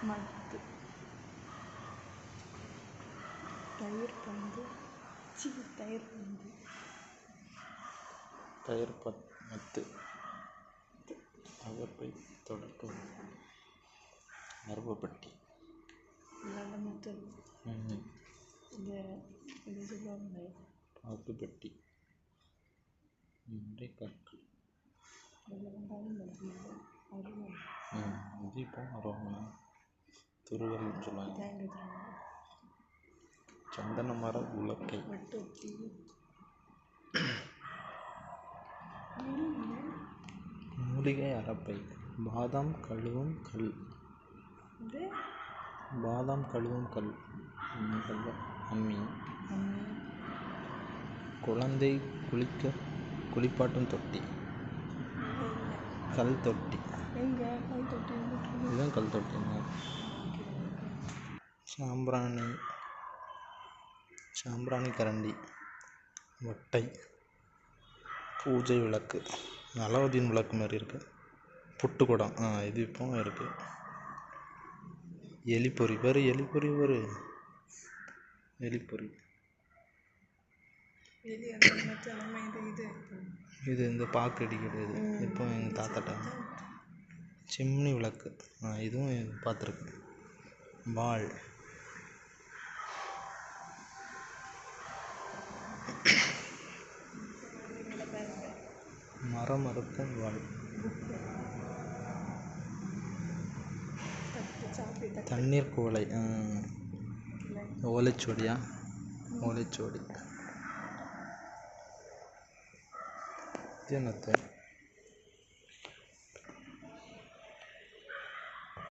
மத்து தயிர் பந்து தயிர் பந்து தயிர் மத்து அகப்பை தொடக்க மரபப்பட்டி மத்து இது சொல்லுவாங்க பாக்குப்பட்டி கற்கள் தீபம் அருவமனை துருவல்னு சொல்லுவாங்க. சந்தன மர உலக்கை மூலிகை அரப்பை பாதாம் கழுவும் கல் அம்மி குழந்தை குளிப்பாட்டும் தொட்டி கல் தொட்டி இதுதான் கல் தொட்டிங்க. சாம்பிராணி கரண்டி வட்டை பூஜை விளக்கு அலாவுதீன் விளக்கு மாதிரி இருக்கு. புட்டுக்குடம் இது இப்போ இருக்கு. எலிப்பொறி பாரு எலிப்பொறி இது இந்த பாக்கு அடிக்கிறது இப்போ எங்கள் தாத்தாட்ட. சிம்னி விளக்கு இதுவும் பார்த்துருக்கேன். வாள் மரம் அறுக்கும் வாள் தண்ணீர் குவளை ஓலைச்சுவடி இது என்னத்த